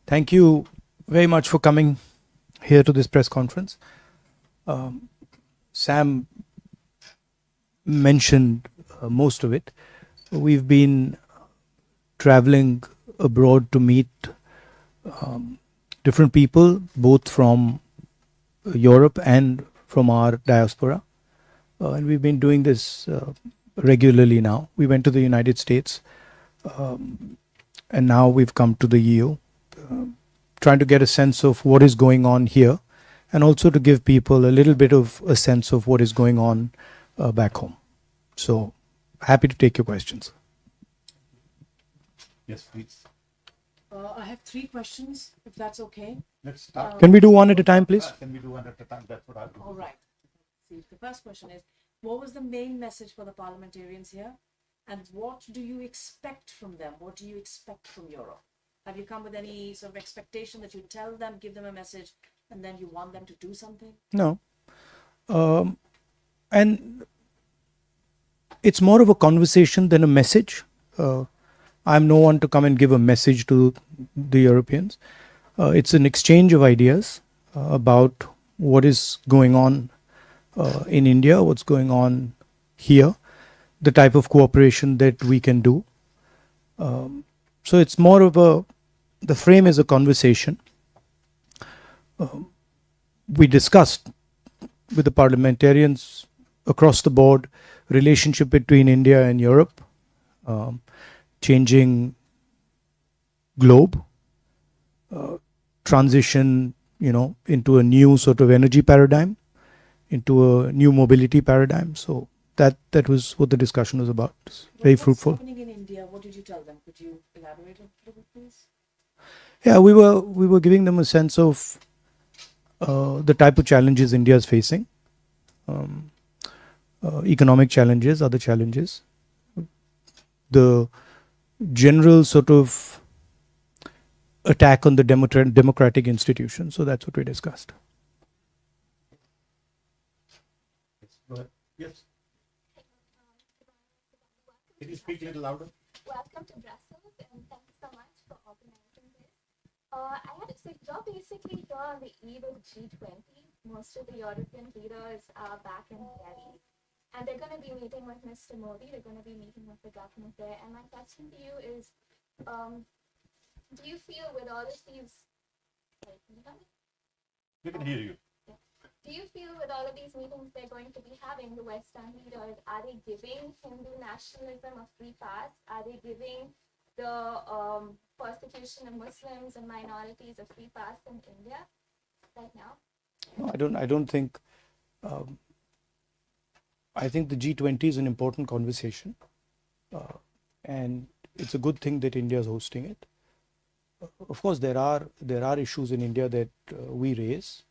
Thank you very much for coming here to this press conference. Sam mentioned most of it. We've been traveling abroad to meet different people, both from Europe and from our diaspora. And we've been doing this regularly now. We went to the United States, and now we've come to the EU, trying to get a sense of what is going on here, and also to give people a little bit of a sense of what is going on back home. So, happy to take your questions. Yes, please. I have 3 questions, if that's okay. Let's start. Can we do one at a time, please? Can we do one at a time? That's what I'll do. All right. See, the first question is, what was the main message for the parliamentarians here? And what do you expect from them? What do you expect from Europe? Have you come with any sort of expectation that you tell them, give them a message, and then you want them to do something? No. And it's more of a conversation than a message. I'm no one to come and give a message to the Europeans. It's an exchange of ideas about what is going on in India, what's going on here, the type of cooperation that we can do. So it's more of the frame is a conversation. We discussed with the parliamentarians across the board relationship between India and Europe, changing globe, transition, into a new sort of energy paradigm, into a new mobility paradigm. So that was what the discussion was about. Very fruitful. What's happening in India? What did you tell them? Could you elaborate a little bit, please? Yeah, we were giving them a sense of the type of challenges India is facing, economic challenges, other challenges, the general sort of attack on the democratic institutions. So that's what we discussed. Go ahead. Yes. Can you speak a little louder? Welcome to Brussels, and thank you so much for organizing this. You're basically here on the eve of G20. Most of the European leaders are back in Delhi, and they're going to be meeting with Mr. Modi. They're going to be meeting with the government there. And my question to you is, do you feel with all of these... Sorry, can you hear me? We can hear you. Do you feel with all of these meetings they're going to be having, the Western leaders, are they giving Hindu nationalism a free pass? Are they giving the persecution of Muslims and minorities a free pass in India right now? No, I don't think. I think the G20 is an important conversation, and it's a good thing that India is hosting it. Of course, there are issues in India that we raise.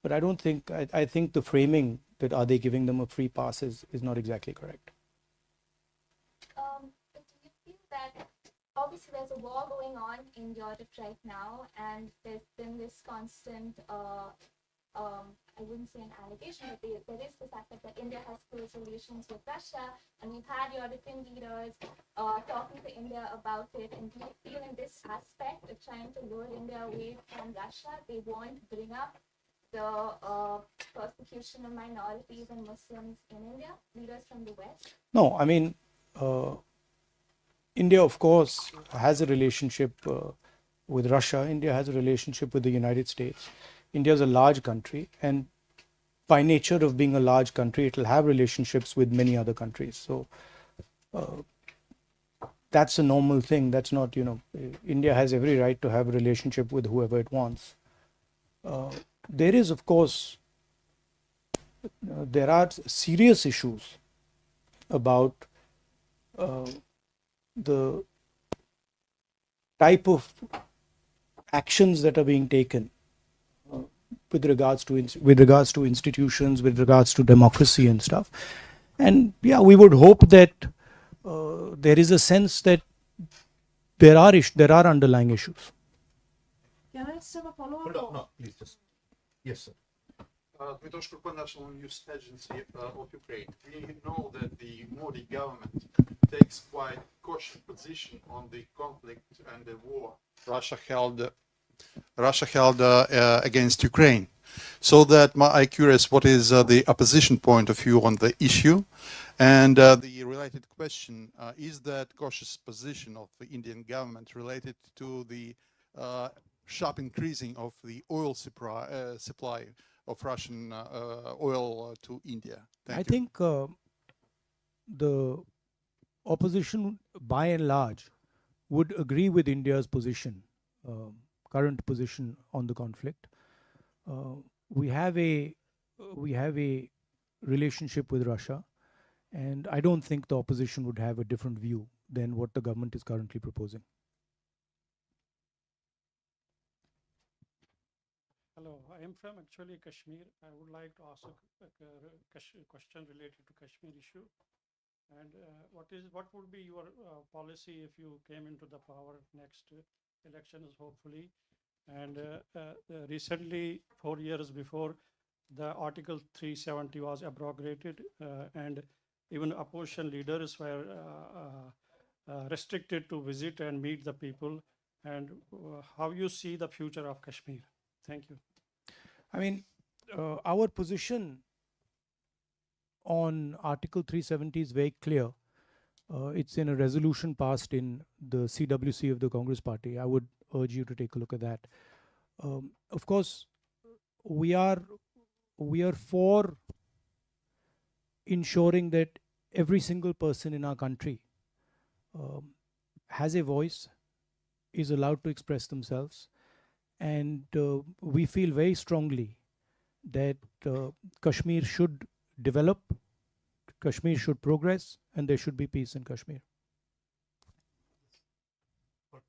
But I don't think, I think the framing that are they giving them a free pass is not exactly correct. But do you feel that obviously there's a war going on in Europe right now, and there's been this constant, I wouldn't say an allegation, but there is the fact that India has close relations with Russia, and we've had European leaders talking to India about it. And do you feel in this aspect of trying to lure India away from Russia, they won't bring up the persecution of minorities and Muslims in India, leaders from the West? No, I mean, India, of course, has a relationship with Russia. India has a relationship with the United States. India is a large country, and by nature of being a large country, it will have relationships with many other countries. So that's a normal thing. That's not, India has every right to have a relationship with whoever it wants. There is, of course, there are serious issues about the type of actions that are being taken with regards to institutions, with regards to democracy and stuff. And yeah, we would hope that there is a sense that there are underlying issues. Can I just have a follow-up? Hold on. No, please just. Yes, sir. Dmitry National News Agency of Ukraine. We know that the Modi government takes quite cautious position on the conflict and the war Russia held against Ukraine. So that I'm curious, what is the opposition point of view on the issue? And the related question, is that cautious position of the Indian government related to the sharp increasing of the oil supply of Russian oil to India? I think the opposition, by and large, would agree with India's position, current position on the conflict. We have a relationship with Russia, and I don't think the opposition would have a different view than what the government is currently proposing. Hello, I am from actually Kashmir. I would like to ask a question related to Kashmir issue. And what would be your policy if you came into the power next elections, hopefully? And recently, 4 years before, the Article 370 was abrogated, and even opposition leaders were restricted to visit and meet the people. And how you see the future of Kashmir? Thank you. I mean, our position on Article 370 is very clear. It's in a resolution passed in the CWC of the Congress Party. I would urge you to take a look at that. Of course, we are for ensuring that every single person in our country has a voice, is allowed to express themselves, and we feel very strongly that Kashmir should develop, Kashmir should progress, and there should be peace in Kashmir. Good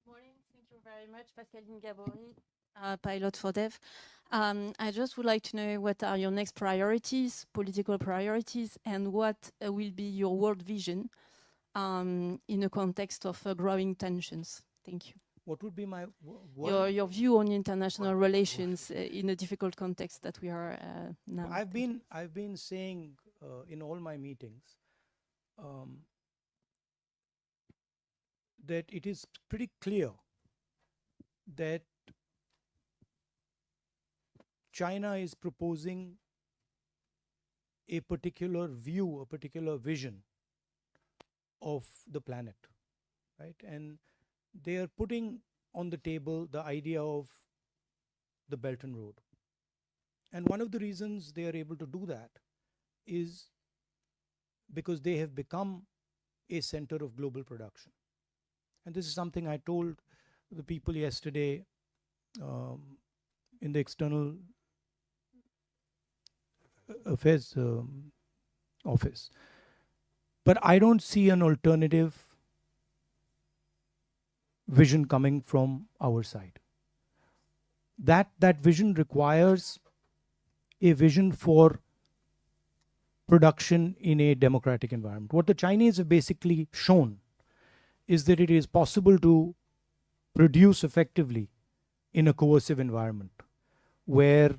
morning. Thank you very much, Pascaline Gabory, pilot for Dev. I just would like to know what are your next priorities, political priorities, and what will be your world vision in a context of growing tensions. Thank you. What would be my your view on international relations in a difficult context that we are now? I've been saying in all my meetings that it is pretty clear that China is proposing a particular view, a particular vision of the planet, right? And they are putting on the table the idea of the Belt and Road. And one of the reasons they are able to do that is because they have become a center of global production. And this is something I told the people yesterday in the External Affairs office. But I don't see an alternative vision coming from our side. That vision requires a vision for production in a democratic environment. What the Chinese have basically shown is that it is possible to produce effectively in a coercive environment where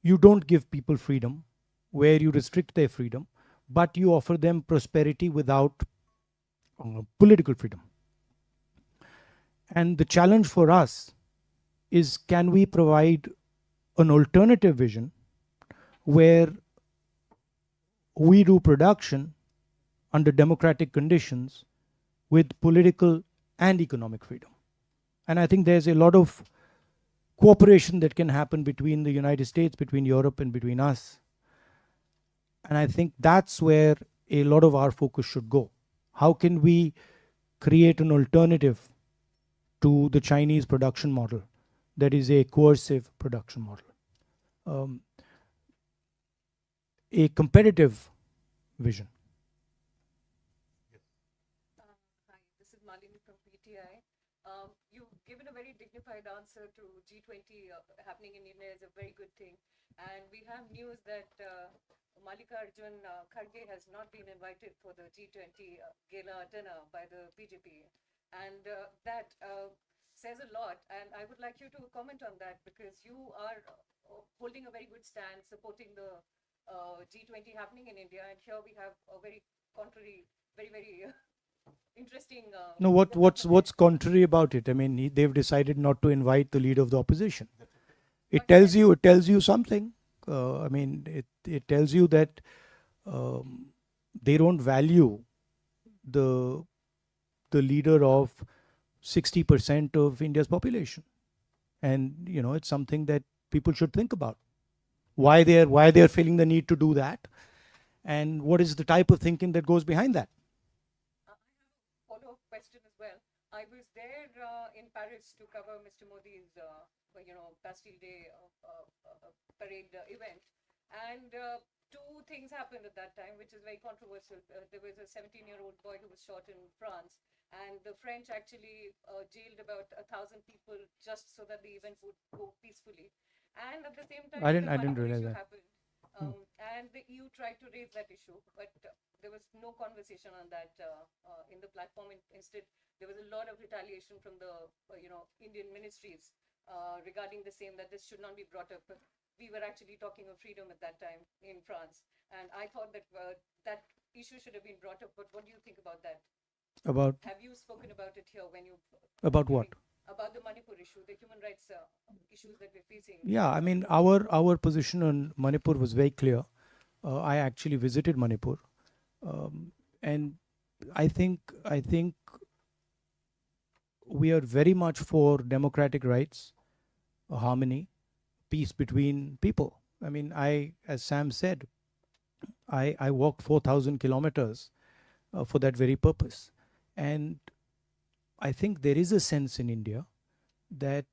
you don't give people freedom, where you restrict their freedom, but you offer them prosperity without political freedom. And the challenge for us is, can we provide an alternative vision where we do production under democratic conditions with political and economic freedom? And I think there's a lot of cooperation that can happen between the United States, between Europe, and between us. And I think that's where a lot of our focus should go. How can we create an alternative to the Chinese production model that is a coercive production model? A competitive vision. Hi, this is Malini from PTI. You've given a very dignified answer to G20 happening in India is a very good thing. And we have news that Mallikarjun Kharge has not been invited for the G20 gala dinner by the BJP. And that says a lot, and I would like you to comment on that because you are holding a very good stand, supporting the G20 happening in India, and here we have a very contrary, very interesting. No, what's contrary about it? I mean, they've decided not to invite the leader of the opposition. It tells you something. I mean, it tells you that they don't value the leader of 60% of India's population, and it's something that people should think about. Why they're feeling the need to do that, and what is the type of thinking that goes behind that? Follow-up question as well. I was there in Paris to cover Mr. Modi's, Bastille Day parade event, and two things happened at that time, which is very controversial. There was a 17-year-old boy who was shot in France, and the French actually jailed about 1,000 people just so that the event would go peacefully. And at the same time, I didn't the Manipur realize issue that. happened, and the EU tried to raise that issue, but there was no conversation on that in the platform. Instead, there was a lot of retaliation from the Indian ministries regarding the same, that this should not be brought up. But we were actually talking of freedom at that time in France, and I thought that that issue should have been brought up. But what do you think about that? About Have you spoken about it here when you about what? about the Manipur issue, the human rights issues that we're facing? Yeah, I mean, our position on Manipur was very clear. I actually visited Manipur, and I think we are very much for democratic rights, harmony, peace between people. I mean, as Sam said, I walked 4,000 kilometers for that very purpose, and I think there is a sense in India that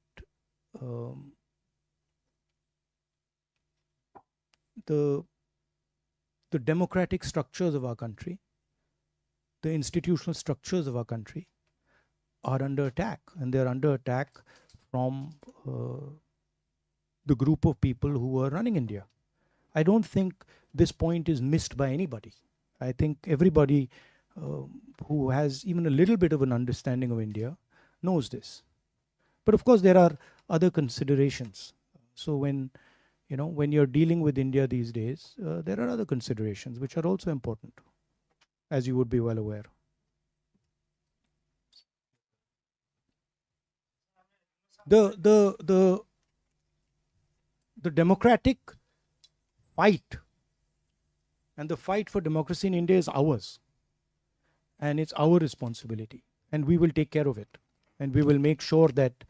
the democratic structures of our country, the institutional structures of our country are under attack, and they're under attack from the group of people who are running India. I don't think this point is missed by anybody. I think everybody who has even a little bit of an understanding of India knows this. But of course, there are other considerations. So when you're dealing with India these days, there are other considerations which are also important, as you would be well aware. The democratic fight and the fight for democracy in India is ours, and it's our responsibility, and we will take care of it, and we will make sure that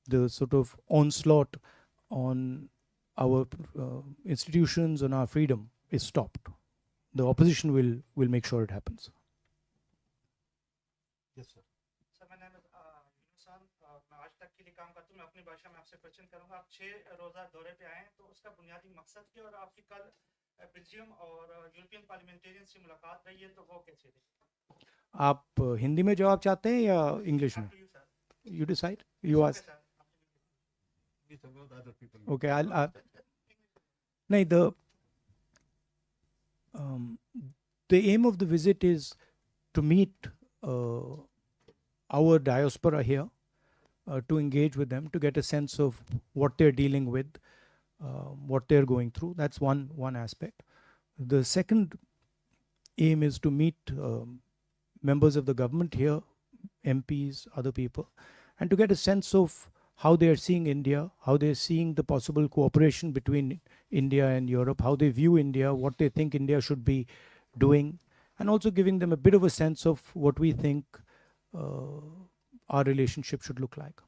the sort of onslaught on our institutions, on our freedom is stopped. The opposition will make sure it happens. Yes, sir. Sir मैं नाम यूनुसान मैं आज तक के लिए काम करता हूँ मैं अपनी भाषा में आपसे क्वेश्चन करूँगा आप 6 रोज़ा दौरे पे आए हैं तो उसका बुनियादी मकसद क्या और आपकी कल बेल्जियम और यूरोपियन पार्लियामेंटेरियन से मुलाकात रही है तो वो कैसे रही आप हिंदी में जवाब चाहते हैं या इंग्लिश में? You decide. You ask. Okay, I'll no, the aim of the visit is to meet our diaspora here, to engage with them, to get a sense of what they're dealing with, what they're going through. That's one aspect. The second aim is to meet members of the government here, MPs, other people, and to get a sense of how they are seeing India, how they're seeing the possible cooperation between India and Europe, how they view India, what they think India should be doing, and also giving them a bit of a sense of what we think our relationship should look like.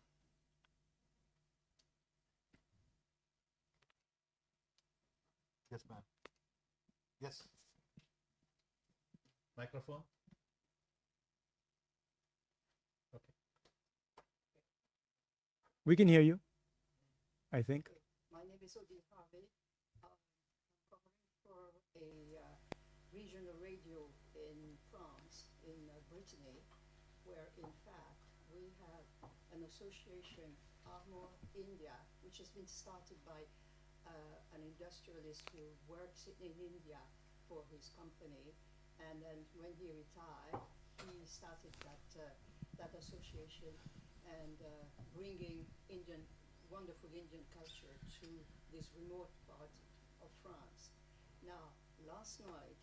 Yes, ma'am. Yes. Microphone. Okay. We can hear you, I think. My name is Odile Harvey. I'm covering for a regional radio in France, in Brittany, where in fact we have an association, Armor India, which has been started by an industrialist who works in India for his company, and then when he retired, he started that association and bringing wonderful Indian culture to this remote part of France. Now, last night,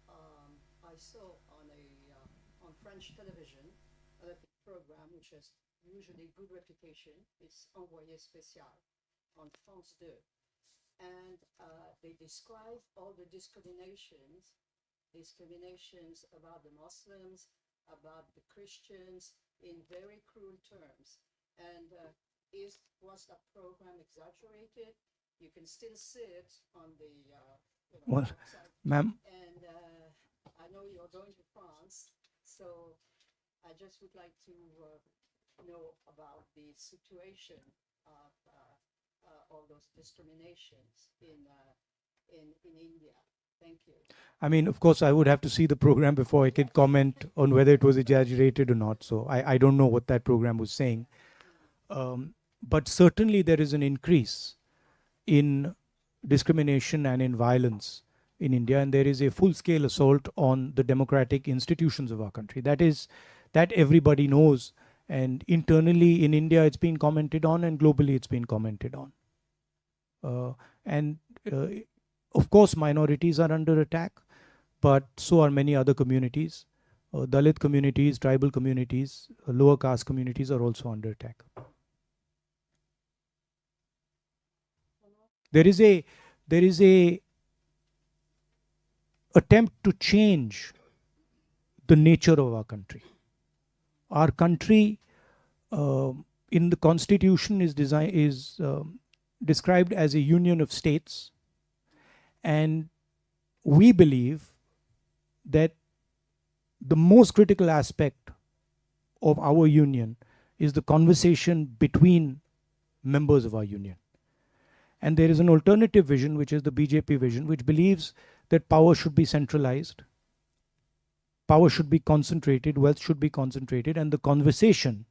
I saw on French television a program which has usually good reputation. It's Envoyé Spécial on France 2. And they describe all the discriminations about the Muslims, about the Christians in very cruel terms. And was that program exaggerated? You can still see it on the Well, website. ma'am, And I know you're going to France, so I just would like to know about the situation of all those discriminations in India. Thank you. I mean, of course, I would have to see the program before I could comment on whether it was exaggerated or not. So I don't know what that program was saying. But certainly there is an increase in discrimination and in violence in India, and there is a full-scale assault on the democratic institutions of our country. That everybody knows, and internally in India it's been commented on, and globally it's been commented on. And of course, minorities are under attack, but so are many other communities. Dalit communities, tribal communities, lower caste communities are also under attack. There is a attempt to change the nature of our country. Our country in the constitution is described as a union of states, and we believe that the most critical aspect of our union is the conversation between members of our union. And there is an alternative vision, which is the BJP vision, which believes that power should be centralized, power should be concentrated, wealth should be concentrated, and the conversation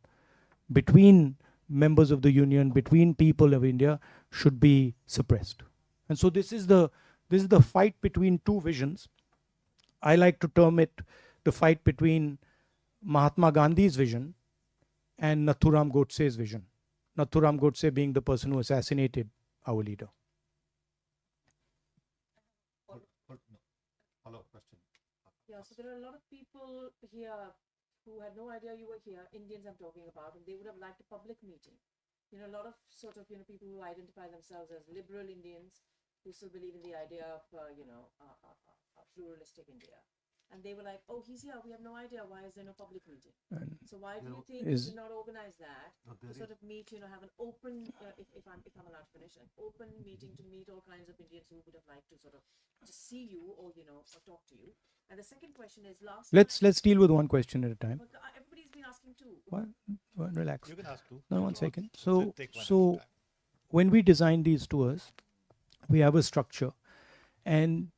between members of the union, between people of India, should be suppressed. And so this is the fight between two visions. I like to term it the fight between Mahatma Gandhi's vision and Nathuram Godse's vision. Nathuram Godse being the person who assassinated our leader. Follow-up question. Yeah, so there are a lot of people here who had no idea you were here, Indians I'm talking about, and they would have liked a public meeting. You know, a lot of sort of, people who identify themselves as liberal Indians who still believe in the idea of, a pluralistic India. And they were like, oh, he's here, we have no idea, why is there no public meeting? And So why do you think is- you did not organize that? No, there To sort is- of meet, have an open, if I'm allowed to finish, an open meeting to meet all kinds of Indians who would have liked to sort of just see you or, or talk to you. And the second question is Let's deal with one question at a time. But everybody's been asking too. Relax. You can ask two. No, 1 second. We'll take one at a So time. when we design these tours, we have a structure, and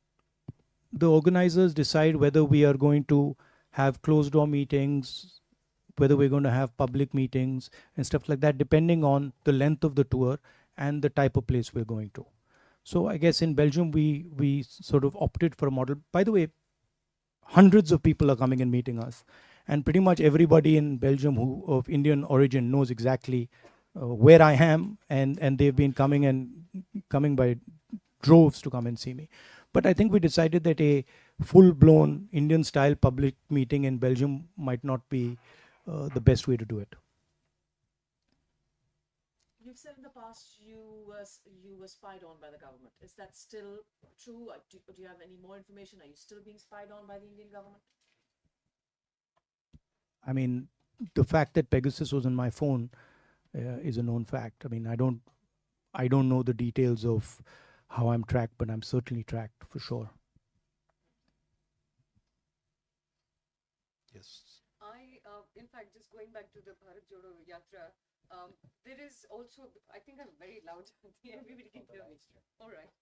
the organizers decide whether we are going to have closed door meetings, whether we're going to have public meetings and stuff like that, depending on the length of the tour and the type of place we're going to. So I guess in Belgium, we sort of opted for a model. By the way, hundreds of people are coming and meeting us, and pretty much everybody in Belgium who of Indian origin knows exactly where I am, and they've been coming by droves to come and see me. But I think we decided that a full-blown Indian-style public meeting in Belgium might not be the best way to do it. You've said in the past you were spied on by the government. Is that still true? Do you have any more information? Are you still being spied on by the Indian government? I mean, the fact that Pegasus was on my phone is a known fact. I mean, I don't know the details of how I'm tracked, but I'm certainly tracked for sure. Yes. In fact, just going back to the Bharat Jodo Yatra, there is also, I think I'm very loud. Everybody can hear me. All right.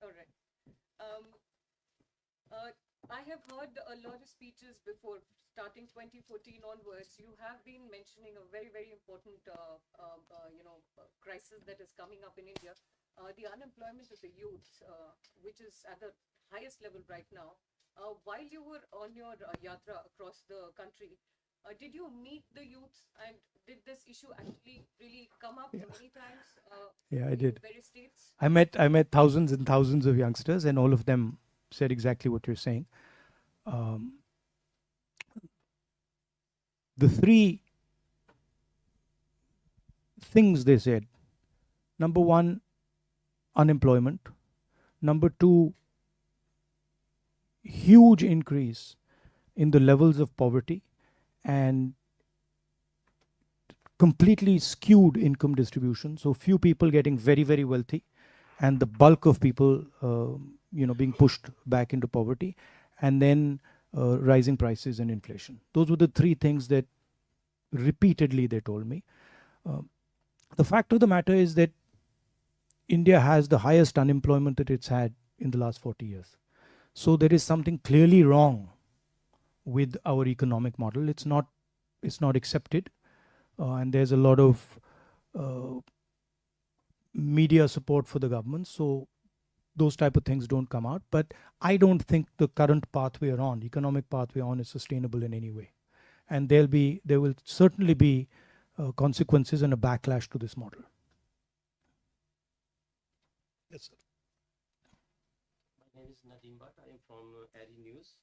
I have heard a lot of speeches before, starting 2014 onwards. You have been mentioning a very, very important, crisis that is coming up in India. The unemployment of the youth, which is at the highest level right now. While you were on your yatra across the country, Did you meet the youth, and did this issue actually really come up many times? Yeah, I in did. various states. I met thousands and thousands of youngsters, and all of them said exactly what you're saying. The three things they said: number one, unemployment; number two, huge increase in the levels of poverty, and completely skewed income distribution. So few people getting very, very wealthy, and the bulk of people, being pushed back into poverty, and then rising prices and inflation. Those were the three things that repeatedly they told me. The fact of the matter is that India has the highest unemployment that it's had in the last 40 years. So there is something clearly wrong with our economic model. It's not accepted, and there's a lot of media support for the government. So those type of things don't come out. But I don't think the current path we are on, economic path we are on, is sustainable in any way. And there will certainly be consequences and a backlash to this model. Yes, sir. My name is Nadeem Bhatt. I am from Ari News.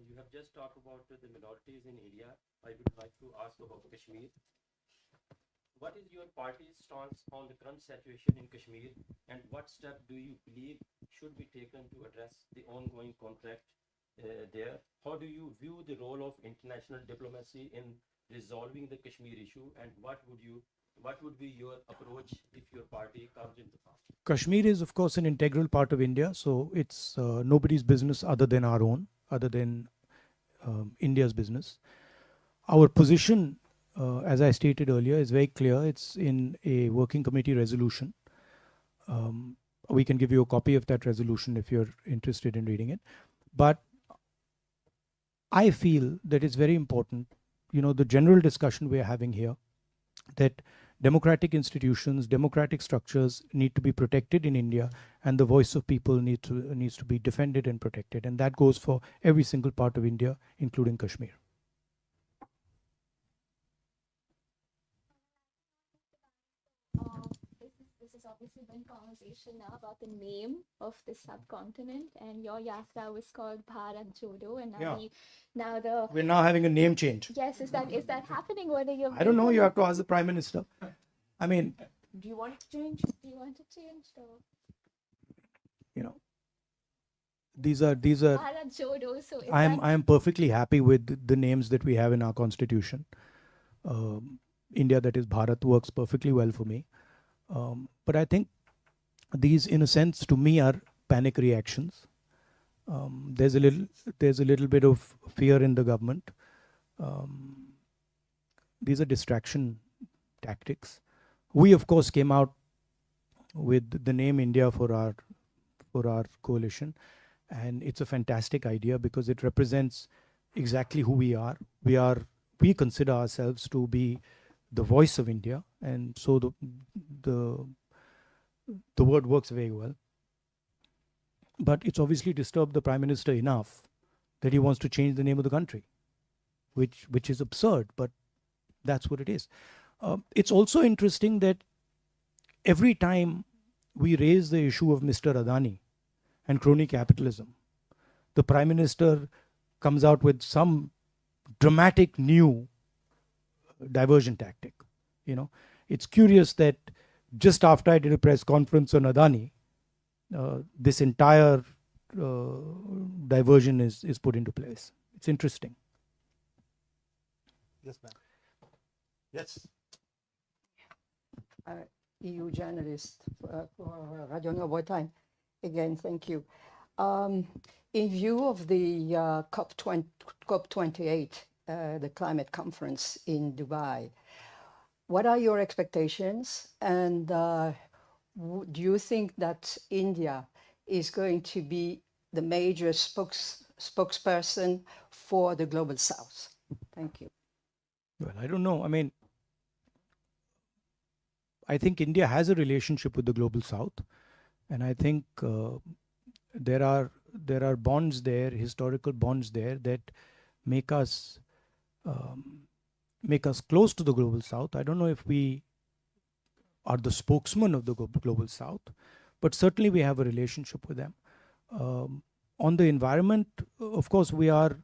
You have just talked about the minorities in India. I would like to ask about Kashmir. What is your party's stance on the current situation in Kashmir, and what step do you believe should be taken to address the ongoing conflict there? How do you view the role of international diplomacy in resolving the Kashmir issue, and what would be your approach if your party comes into power? Kashmir is, of course, an integral part of India, so it's nobody's business other than our own, other than India's business. Our position, as I stated earlier, is very clear. It's in a working committee resolution. We can give you a copy of that resolution if you're interested in reading it. But I feel that it's very important, the general discussion we're having here, that democratic institutions, democratic structures need to be protected in India, and the voice of people needs to be defended and protected. And that goes for every single part of India, including Kashmir. This has obviously been conversation now about the name of the subcontinent, and your yatra was called Bharat Jodo, and We're now having a name change. Yes, is that happening? What are your? I don't know. You have to ask the Prime Minister. I mean, Do you want it to change? Do you want to change? these are. Bharat Jodo. So I am perfectly happy with the names that we have in our constitution. India, that is Bharat, works perfectly well for me. But I think these, in a sense, to me, are panic reactions. There's a little bit of fear in the government. These are distraction tactics. We, of course, came out with the name India for our coalition, and it's a fantastic idea because it represents exactly who we are. We consider ourselves to be the voice of India, and so the word works very well. But it's obviously disturbed the Prime Minister enough that he wants to change the name of the country, which is absurd, but that's what it is. It's also interesting that every time we raise the issue of Mr. Adani and crony capitalism, the Prime Minister comes out with some dramatic new diversion tactic. It's curious that just after I did a press conference on Adani, this entire diversion is put into place. It's interesting. Yes, ma'am. Yes. EU journalist for Radio Novo Time. Again, thank you. In view of the COP28, the climate conference in Dubai, what are your expectations? And do you think that India is going to be the major spokesperson for the Global South? Thank you. Well, I don't know. I mean, I think India has a relationship with the Global South, and I think there are bonds there, historical bonds there, that make us make us close to the global south. I don't know if we are the spokesman of the global south, but certainly we have a relationship with them. On the environment, of course, we are,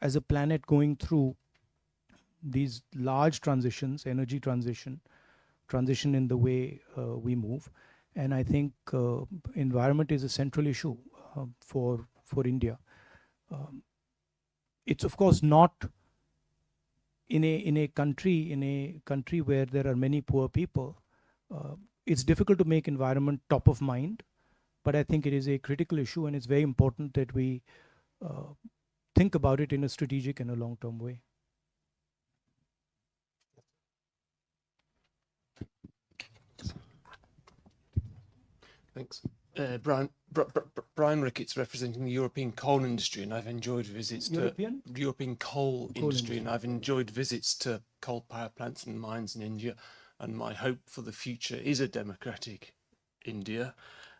as a planet, going through these large transitions, energy transition in the way we move. And I think environment is a central issue for India. It's of course not in a country where there are many poor people. It's difficult to make environment top of mind, but I think it is a critical issue, and it's very important that we think about it in a strategic and a long-term way. Thanks. Brian Ricketts, representing the European coal industry, and I've enjoyed visits to European coal industry, and I've enjoyed visits to coal power plants and mines in India. And my hope for the future is a democratic India.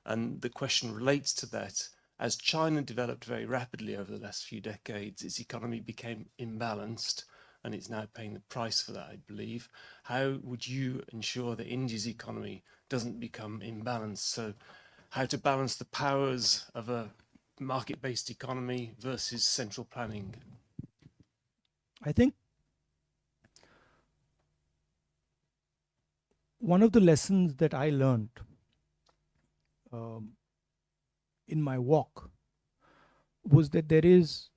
And the question relates to that. As China developed very rapidly over the last few decades, its economy became imbalanced, and it's now paying the price for that, I believe. How would you ensure that India's economy doesn't become imbalanced? So how to balance the powers of a market-based economy versus central planning? I think one of the lessons that I learned in my walk was that there is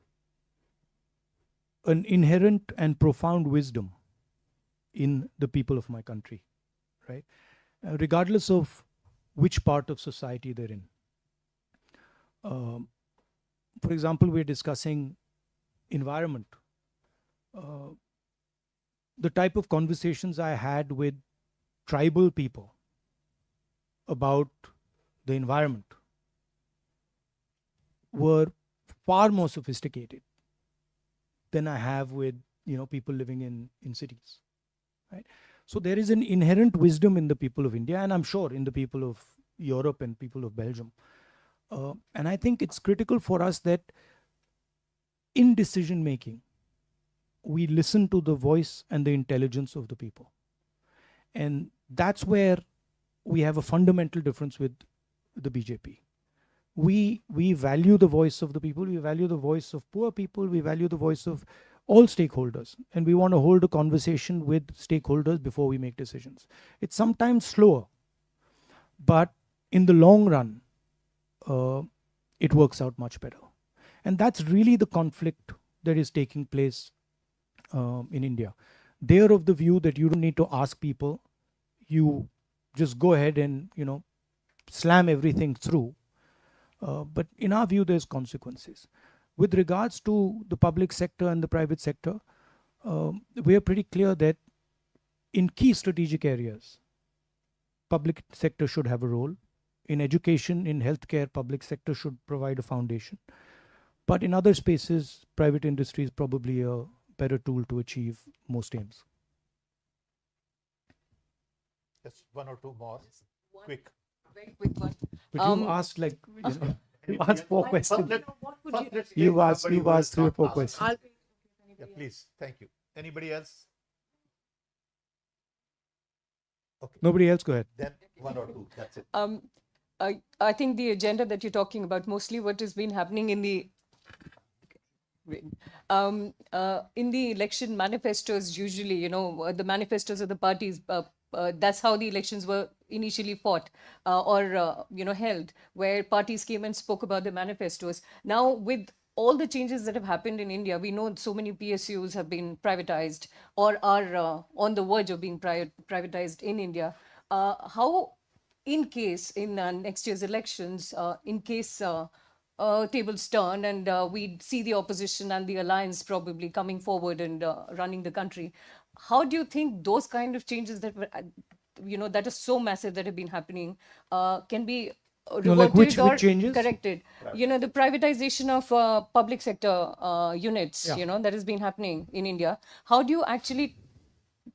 an inherent and profound wisdom in the people of my country, right? Regardless of which part of society they're in. For example, we're discussing environment. The type of conversations I had with tribal people about the environment were far more sophisticated than I have with people living in cities, right? So there is an inherent wisdom in the people of India, and I'm sure in the people of Europe and people of Belgium. And I think it's critical for us that in decision making, we listen to the voice and the intelligence of the people. And that's where we have a fundamental difference with the BJP. We value the voice of the people, we value the voice of poor people, we value the voice of all stakeholders, and we want to hold a conversation with stakeholders before we make decisions. It's sometimes slower, but in the long run, it works out much better. And that's really the conflict that is taking place in India. They're of the view that you don't need to ask people, you just go ahead and slam everything through. But in our view, there's consequences. With regards to the public sector and the private sector, we are pretty clear that in key strategic areas, public sector should have a role. In education, in healthcare, public sector should provide a foundation. But in other spaces, private industry is probably a better tool to achieve most aims. Just one or two more. Quick. Very quick one. But you asked you asked 4 questions. You've asked 3 or 4 questions. Yeah, please. Thank you. Anybody else? Okay. Nobody else, go ahead. Then one or two. That's it. I think the agenda that you're talking about, mostly what has been happening in the election manifestos, usually, the manifestos of the parties, that's how the elections were initially fought or held, where parties came and spoke about the manifestos. Now, with all the changes that have happened in India, we know so many PSUs have been privatized or are on the verge of being privatized in India. How, in case in next year's elections, in case tables turn and we see the opposition and the alliance probably coming forward and running the country, how do you think those kind of changes that were, that is so massive that have been happening can be reverted which or changes? corrected? Right. The privatization of public sector units, that has been happening in India. How do you actually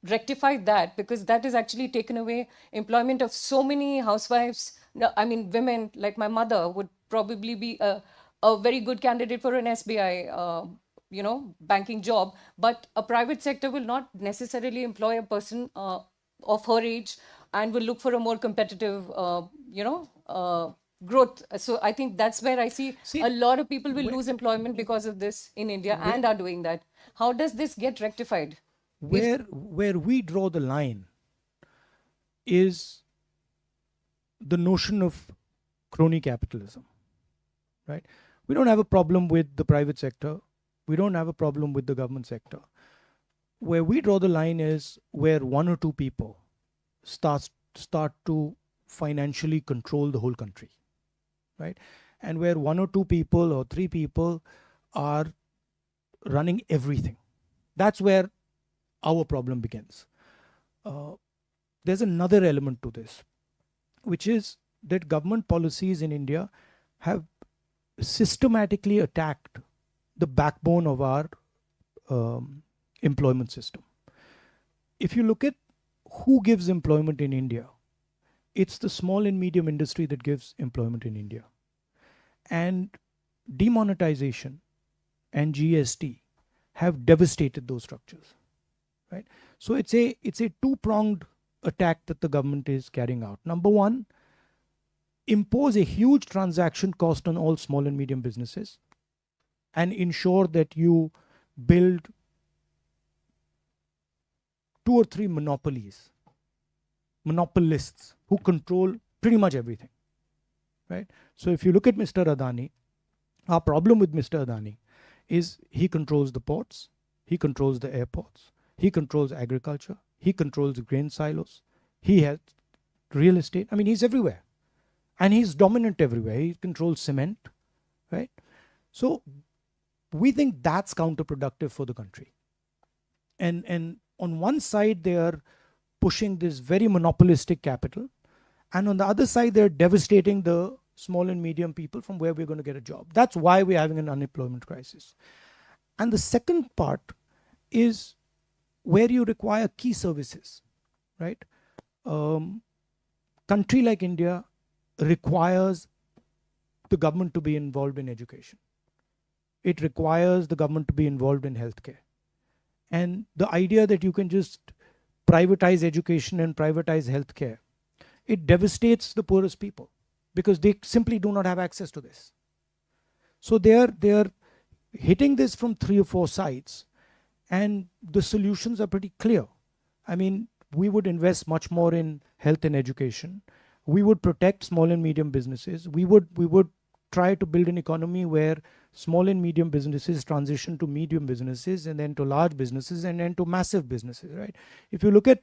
rectify that? Because that has actually taken away employment of so many housewives. I mean, women like my mother would probably be a very good candidate for an SBI banking job, but a private sector will not necessarily employ a person of her age and will look for a more competitive, growth. So I think that's where I see a lot of people will lose employment because of this in India and are doing that. How does this get rectified? Where we draw the line is the notion of crony capitalism, right? We don't have a problem with the private sector. We don't have a problem with the government sector. Where we draw the line is where one or two people start to financially control the whole country, right? And where one or two people or three people are running everything. That's where our problem begins. There's another element to this, which is that government policies in India have systematically attacked the backbone of our employment system. If you look at who gives employment in India, it's the small and medium industry that gives employment in India. And demonetization and GST have devastated those structures, right? So it's a two-pronged attack that the government is carrying out. Number one, impose a huge transaction cost on all small and medium businesses and ensure that you build 2 or 3 monopolists who control pretty much everything, right? So if you look at Mr. Adani, our problem with Mr. Adani is he controls the ports, he controls the airports, he controls agriculture, he controls grain silos, he has real estate. I mean, he's everywhere. And he's dominant everywhere. He controls cement, right? So we think that's counterproductive for the country. And on one side, they are pushing this very monopolistic capital. And on the other side, they're devastating the small and medium people from where we're going to get a job. That's why we're having an unemployment crisis. And the second part is where you require key services, right? Country like India requires the government to be involved in education. It requires the government to be involved in healthcare. And the idea that you can just privatize education and privatize healthcare, it devastates the poorest people because they simply do not have access to this. So they are hitting this from 3 or 4 sides, and the solutions are pretty clear. I mean, we would invest much more in health and education. We would protect small and medium businesses. We would try to build an economy where small and medium businesses transition to medium businesses and then to large businesses and then to massive businesses, right? If you look at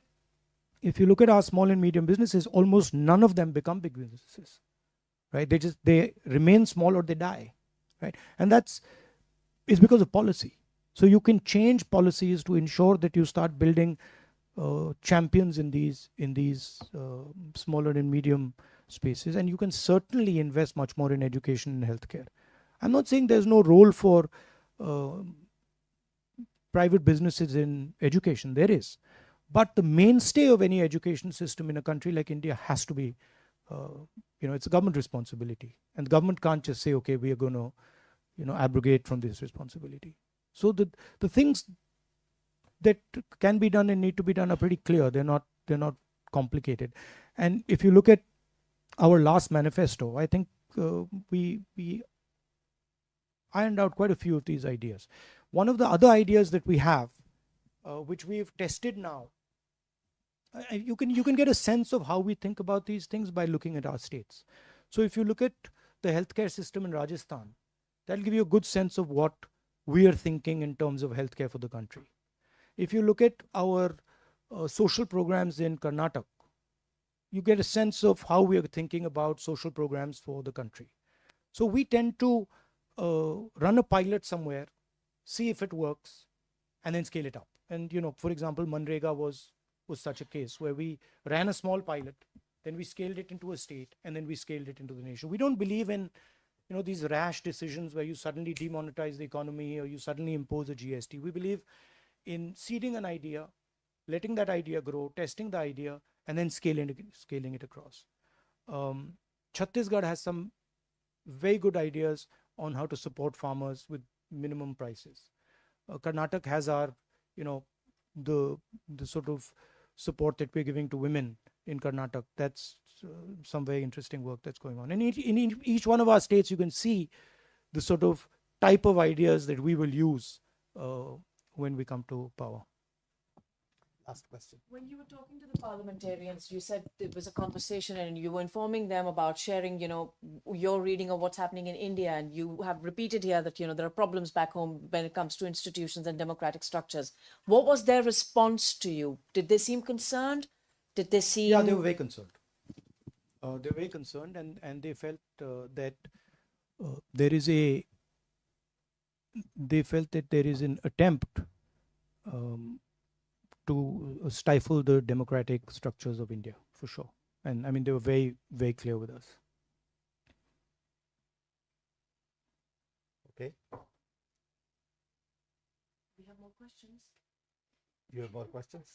our small and medium businesses, almost none of them become big businesses, right? They remain small or they die, right? And it's because of policy. So you can change policies to ensure that you start building champions in these smaller and medium spaces, and you can certainly invest much more in education and healthcare. I'm not saying there's no role for private businesses in education. There is, but the mainstay of any education system in a country like India has to be, it's a government responsibility, and the government can't just say, okay, we are going to, abrogate from this responsibility. So the things that can be done and need to be done are pretty clear. They're not complicated. And if you look at our last manifesto, I think we ironed out quite a few of these ideas. One of the other ideas that we have, which we've tested now, you can get a sense of how we think about these things by looking at our states. So if you look at the healthcare system in Rajasthan, that'll give you a good sense of what we are thinking in terms of healthcare for the country. If you look at our social programs in Karnataka, you get a sense of how we are thinking about social programs for the country. So we tend to run a pilot somewhere, see if it works, and then scale it up. And for example, Manrega was such a case where we ran a small pilot, then we scaled it into a state, and then we scaled it into the nation. We don't believe in these rash decisions where you suddenly demonetize the economy or you suddenly impose a GST. We believe in seeding an idea, letting that idea grow, testing the idea, and then scaling it across. Chhattisgarh has some very good ideas on how to support farmers with minimum prices. Karnataka has our, the sort of support that we're giving to women in Karnataka. That's some very interesting work that's going on. And in each one of our states, you can see the sort of type of ideas that we will use when we come to power. Last question. When you were talking to the parliamentarians, you said it was a conversation and you were informing them about sharing, your reading of what's happening in India. And you have repeated here that, there are problems back home when it comes to institutions and democratic structures. What was their response to you? Did they seem concerned? Did they seem... Yeah, they were very concerned. They were very concerned, and they felt that they felt that there is an attempt to stifle the democratic structures of India, for sure. And I mean, they were very, very clear with us. Okay. We have more questions. You have more questions?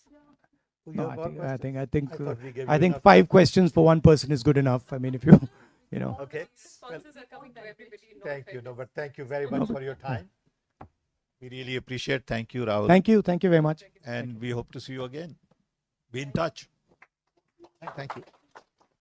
Oh, you No, have more I questions? think thought we gave I you think enough. 5 questions for one person is good enough. I mean, if you, Okay. Well, Responses are coming to everybody. No thank you. offense. No, but thank you very much for your time. We really appreciate. Thank you, Rahul. Thank you very much. And we hope to see you again. Be in touch. Thank you.